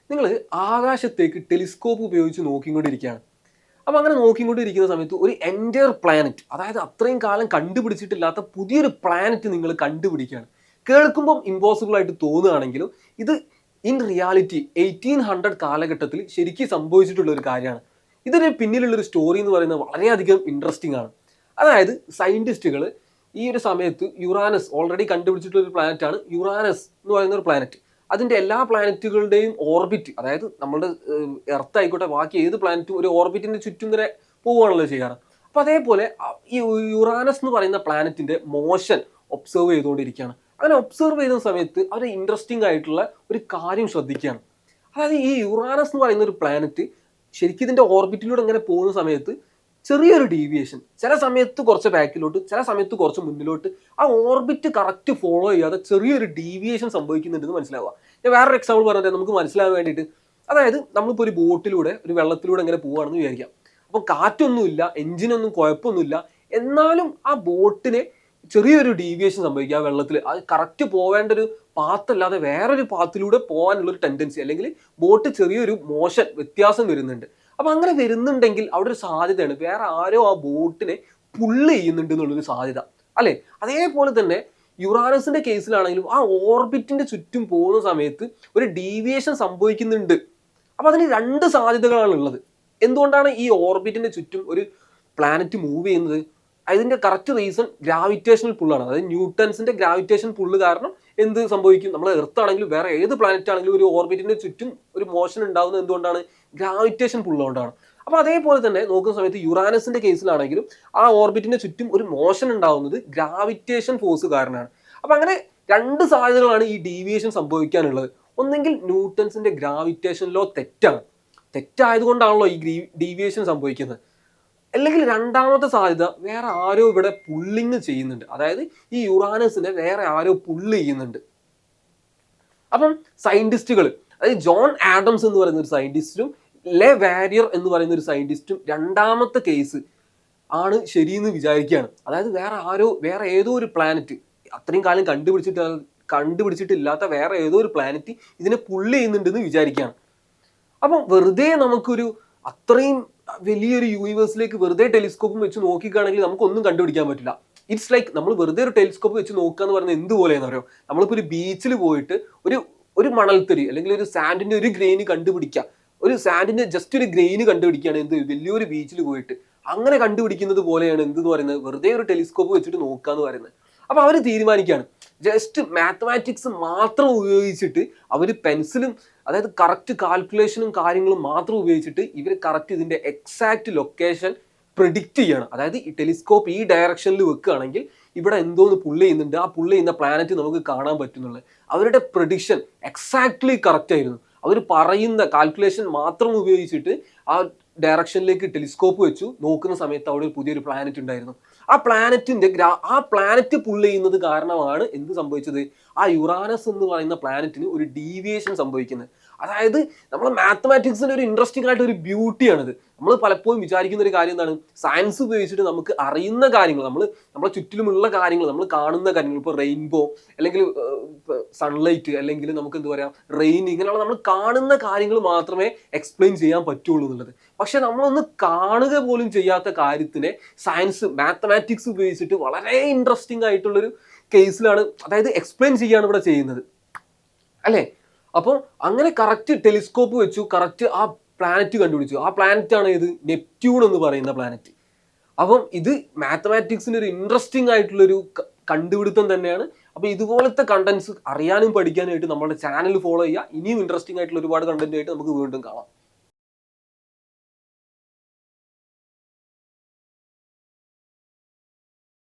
നിങ്ങൾ ആകാശത്തേക്ക് ടെലിസ്കോപ്പ് ഉപയോഗിച്ച് നോക്കിക്കൊണ്ടിരിക്കുകയാണ്. അപ്പോൾ അങ്ങനെ നോക്കിക്കൊണ്ടിരിക്കുന്ന സമയത്ത് ഒരു എൻറ്റയർ പ്ലാനറ്റ്, അതായത് അത്രയും കാലം കണ്ടുപിടിച്ചിട്ടില്ലാത്ത പുതിയൊരു പ്ലാനറ്റ് നിങ്ങൾ കണ്ടുപിടിക്കുകയാണ്. കേൾക്കുമ്പം ഇമ്പോസിബിൾ ആയിട്ട് തോന്നുകയാണെങ്കിലും ഇത് ഇൻ റിയാലിറ്റി 1800 കാലഘട്ടത്തിൽ ശരിക്കും സംഭവിച്ചിട്ടുള്ള ഒരു കാര്യമാണ്. ഇതിന് പിന്നിലുള്ളൊരു സ്റ്റോറി എന്ന് പറയുന്നത് വളരെയധികം ഇൻട്രസ്റ്റിംഗ് ആണ്. അതായത് സയൻറ്റിസ്റ്റുകൾ ഈ ഒരു സമയത്ത് യുറാനസ് ഓൾറെഡി കണ്ടുപിടിച്ചിട്ടുള്ള ഒരു പ്ലാനറ്റാണ് യുറാനസ് എന്ന് പറയുന്ന ഒരു പ്ലാനറ്റ്. അതിൻ്റെ എല്ലാ പ്ലാനറ്റുകളുടെയും ഓർബിറ്റ്, അതായത് നമ്മുടെ എർത്ത് ആയിക്കോട്ടെ ബാക്കി ഏത് പ്ലാനറ്റും ഒരു ഓർബിറ്റിൻ്റെ ചുറ്റും ഇങ്ങനെ പോവുകയാണല്ലോ ചെയ്യാറ്. അപ്പോൾ അതേപോലെ ഈ യുറാനസ് എന്ന് പറയുന്ന പ്ലാനറ്റിൻ്റെ മോഷൻ ഒബ്സർവ് ചെയ്തുകൊണ്ടിരിക്കുകയാണ്. അങ്ങനെ ഒബ്സർവ് ചെയ്യുന്ന സമയത്ത് അവർ ഇൻട്രസ്റ്റിംഗ് ആയിട്ടുള്ള ഒരു കാര്യം ശ്രദ്ധിക്കുകയാണ്. അതായത് ഈ യുറാനസ് എന്ന് പറയുന്ന ഒരു പ്ലാനറ്റ് ശരിക്കും ഇതിൻ്റെ ഓർബിറ്റിലൂടെ ഇങ്ങനെ പോകുന്ന സമയത്ത് ചെറിയൊരു ഡീവിയേഷൻ, ചില സമയത്ത് കുറച്ച് ബാക്കിലോട്ട്, ചില സമയത്ത് കുറച്ച് മുന്നിലോട്ട്, ആ ഓർബിറ്റ് കറക്റ്റ് ഫോളോ ചെയ്യാതെ ചെറിയൊരു ഡീവിയേഷൻ സംഭവിക്കുന്നുണ്ടെന്ന് മനസ്സിലാവുക. ഞാൻ വേറൊരു എക്സാമ്പിൾ പറഞ്ഞാൽ നമുക്ക് മനസ്സിലാവാൻ വേണ്ടിയിട്ട്, അതായത് നമ്മളിപ്പോൾ ഒരു ബോട്ടിലൂടെ ഒരു വെള്ളത്തിലൂടെ ഇങ്ങനെ പോവുകയാണെന്ന് വിചാരിക്കാം. അപ്പം കാറ്റൊന്നുമില്ല, എഞ്ചിനൊന്നും കുഴപ്പമൊന്നുമില്ല, എന്നാലും ആ ബോട്ടിനെ ചെറിയൊരു ഡീവിയേഷൻ സംഭവിക്കുക. ആ വെള്ളത്തിൽ അത് കറക്റ്റ് പോവേണ്ട ഒരു പാത്തല്ലാതെ വേറൊരു പാത്തിലൂടെ പോകാനുള്ളൊരു ടെൻഡൻസി, അല്ലെങ്കിൽ ബോട്ട് ചെറിയൊരു മോഷൻ വ്യത്യാസം വരുന്നുണ്ട്. അപ്പം അങ്ങനെ വരുന്നുണ്ടെങ്കിൽ അവിടെ ഒരു സാധ്യതയാണ് വേറെ ആരോ ആ ബോട്ടിനെ പുള്ള് ചെയ്യുന്നുണ്ട് എന്നുള്ളൊരു സാധ്യത അല്ലേ. അതേപോലെ തന്നെ യുറാനസിന്റെ കേസിലാണെങ്കിലും ആ ഓർബിറ്റിന്റെ ചുറ്റും പോകുന്ന സമയത്ത് ഒരു ഡീവിയേഷൻ സംഭവിക്കുന്നുണ്ട്. അപ്പം അതിന് രണ്ട് സാധ്യതകളാണ് ഉള്ളത്. എന്തുകൊണ്ടാണ് ഈ ഓർബിറ്റിന്റെ ചുറ്റും ഒരു പ്ലാനറ്റ് മൂവ് ചെയ്യുന്നത്? അതിന്റെ കറക്റ്റ് റീസൺ ഗ്രാവിറ്റേഷണൽ പുള്ളാണ്. അതായത് ന്യൂട്ടൺസിന്റെ ഗ്രാവിറ്റേഷൻ പുള്ള് കാരണം എന്ത് സംഭവിക്കും? നമ്മൾ എർത്ത് ആണെങ്കിലും വേറെ ഏത് പ്ലാനറ്റ് ആണെങ്കിലും ഒരു ഓർബിറ്റിന്റെ ചുറ്റും ഒരു മോഷൻ ഉണ്ടാകുന്നത് എന്തുകൊണ്ടാണ്? ഗ്രാവിറ്റേഷൻ പുള്ളുകൊണ്ടാണ്. അപ്പോൾ അതേപോലെ തന്നെ നോക്കുന്ന സമയത്ത് യുറാനസിന്റെ കേസിലാണെങ്കിലും ആ ഓർബിറ്റിന്റെ ചുറ്റും ഒരു മോഷൻ ഉണ്ടാകുന്നത് ഗ്രാവിറ്റേഷൻ ഫോഴ്സ് കാരണമാണ്. അപ്പം അങ്ങനെ രണ്ട് സാധ്യതകളാണ് ഈ ഡീവിയേഷൻ സംഭവിക്കാനുള്ളത്. ഒന്നെങ്കിൽ ന്യൂട്ടൺസിന്റെ ഗ്രാവിറ്റേഷൻ ലോ തെറ്റായതുകൊണ്ടാണല്ലോ ഈ ഡീവിയേഷൻ സംഭവിക്കുന്നത്. അല്ലെങ്കിൽ രണ്ടാമത്തെ സാധ്യത വേറെ ആരോ ഇവിടെ പുള്ളിങ് ചെയ്യുന്നുണ്ട്. അതായത് ഈ യുറാനസിനെ വേറെ ആരോ പുള്ള് ചെയ്യുന്നുണ്ട്. അപ്പം സയന്റിസ്റ്റുകൾ, അതായത് ജോൺ ആഡംസ് എന്ന് പറയുന്ന ഒരു സയന്റിസ്റ്റും ലെ വാരിയർ എന്ന് പറയുന്ന ഒരു സയന്റിസ്റ്റും രണ്ടാമത്തെ കേസ് ആണ് ശരിയെന്ന് വിചാരിക്കുകയാണ്. അതായത് വേറെ ഏതോ ഒരു പ്ലാനറ്റ്, അത്രയും കാലം കണ്ടുപിടിച്ചിട്ടില്ലാത്ത വേറെ ഏതോ ഒരു പ്ലാനറ്റ് ഇതിനെ പുള്ള് ചെയ്യുന്നുണ്ടെന്ന് വിചാരിക്കുകയാണ്. അപ്പം വെറുതെ നമുക്കൊരു അത്രയും വലിയൊരു യൂണിവേഴ്സിലേക്ക് വെറുതെ ടെലിസ്കോപ്പും വെച്ച് നോക്കിക്കുകയാണെങ്കിൽ നമുക്കൊന്നും കണ്ടുപിടിക്കാൻ പറ്റില്ല. ഇറ്റ്സ് ലൈക്ക് നമ്മൾ വെറുതെ ഒരു ടെലിസ്കോപ്പ് വെച്ച് നോക്കുക എന്ന് പറയുന്നത് എന്തുപോലെയെന്ന് അറിയോ? നമ്മളിപ്പോൾ ഒരു ബീച്ചിൽ പോയിട്ട് ഒരു മണൽത്തരി അല്ലെങ്കിൽ ഒരു സാൻഡിന്റെ ഒരു ഗ്രെയിന് കണ്ടുപിടിക്കുക, ഒരു സാൻഡിന്റെ ജസ്റ്റ് ഒരു ഗ്രെയിന് കണ്ടുപിടിക്കുകയാണ് എന്ത് വലിയൊരു ബീച്ചിൽ പോയിട്ട് അങ്ങനെ കണ്ടുപിടിക്കുന്നത് പോലെയാണ് എന്തെന്ന് പറയുന്നത് വെറുതെ ഒരു ടെലിസ്കോപ്പ് വെച്ചിട്ട് നോക്കുക എന്ന് പറയുന്നത്. അപ്പോൾ അവർ തീരുമാനിക്കുകയാണ് ജസ്റ്റ് മാത്തമാറ്റിക്സ് മാത്രം ഉപയോഗിച്ചിട്ട് അവർ പെൻസിലും, അതായത് കറക്റ്റ് കാൽക്കുലേഷനും കാര്യങ്ങളും മാത്രം ഉപയോഗിച്ചിട്ട് ഇവർ കറക്റ്റ് ഇതിൻ്റെ എക്സാക്റ്റ് ലൊക്കേഷൻ പ്രിഡിക്റ്റ് ചെയ്യണം. അതായത് ഈ ടെലിസ്കോപ്പ് ഈ ഡയറക്ഷനിൽ വെക്കുകയാണെങ്കിൽ ഇവിടെ എന്തോന്ന് പുള്ള് ചെയ്യുന്നുണ്ട്, ആ പുള്ള് ചെയ്യുന്ന പ്ലാനറ്റ് നമുക്ക് കാണാൻ പറ്റുന്നുള്ളത്. അവരുടെ പ്രഡിക്ഷൻ എക്സാക്ട്ലി കറക്റ്റ് ആയിരുന്നു. അവർ പറയുന്ന കാൽക്കുലേഷൻ മാത്രം ഉപയോഗിച്ചിട്ട് ആ ഡയറക്ഷനിലേക്ക് ടെലിസ്കോപ്പ് വെച്ചു നോക്കുന്ന സമയത്ത് അവിടെ പുതിയൊരു പ്ലാനറ്റ് ഉണ്ടായിരുന്നു. ആ പ്ലാനറ്റ് പുള്ള് ചെയ്യുന്നത് കാരണമാണ് എന്ത് സംഭവിച്ചത്? ആ യുറാനസ് എന്ന് പറയുന്ന പ്ലാനറ്റിന് ഒരു ഡീവിയേഷൻ സംഭവിക്കുന്നത്. അതായത് നമ്മൾ മാത്തമാറ്റിക്സിന്റെ ഒരു ഇൻട്രസ്റ്റിംഗ് ആയിട്ട് ഒരു ബ്യൂട്ടിയാണിത്. നമ്മൾ പലപ്പോഴും വിചാരിക്കുന്ന ഒരു കാര്യം എന്താണ്? സയൻസ് ഉപയോഗിച്ചിട്ട് നമുക്ക് അറിയുന്ന കാര്യങ്ങൾ, നമ്മളെ ചുറ്റിലുമുള്ള കാര്യങ്ങൾ, നമ്മൾ കാണുന്ന കാര്യങ്ങൾ, ഇപ്പോൾ റെയിൻബോ അല്ലെങ്കിൽ സൺലൈറ്റ് അല്ലെങ്കിൽ നമുക്ക് എന്താ പറയുക റെയിൻ, ഇങ്ങനെയുള്ള നമ്മൾ കാണുന്ന കാര്യങ്ങൾ മാത്രമേ എക്സ്പ്ലെയിൻ ചെയ്യാൻ പറ്റുള്ളൂ എന്നുള്ളത്. പക്ഷെ നമ്മളൊന്ന് കാണുക പോലും ചെയ്യാത്ത കാര്യത്തിനെ സയൻസ് മാത്തമാറ്റിക്സ് ഉപയോഗിച്ചിട്ട് വളരെ ഇൻട്രസ്റ്റിംഗ് ആയിട്ടുള്ളൊരു കേസിലാണ്, അതായത് എക്സ്പ്ലെയിൻ ചെയ്യാണ് ഇവിടെ ചെയ്യുന്നത് അല്ലേ. അപ്പോൾ അങ്ങനെ കറക്റ്റ് ടെലിസ്കോപ്പ് വെച്ചു, കറക്റ്റ് ആ പ്ലാനറ്റ് കണ്ടുപിടിച്ചു. ആ പ്ലാനറ്റാണ് ഏത്? നെപ്റ്റ്യൂൺ എന്ന് പറയുന്ന പ്ലാനറ്റ്. അപ്പം ഇത് മാത്തമാറ്റിക്സിന് ഒരു ഇൻട്രസ്റ്റിംഗ് ആയിട്ടുള്ളൊരു കണ്ടുപിടുത്തം തന്നെയാണ്. അപ്പോൾ ഇതുപോലത്തെ കണ്ടന്റ്സ് അറിയാനും പഠിക്കാനായിട്ട് നമ്മുടെ ചാനൽ ഫോളോ ചെയ്യുക. ഇനിയും ഇൻട്രസ്റ്റിംഗ് ആയിട്ടുള്ള ഒരുപാട് കണ്ടന്റ് ആയിട്ട് നമുക്ക് വീണ്ടും കാണാം.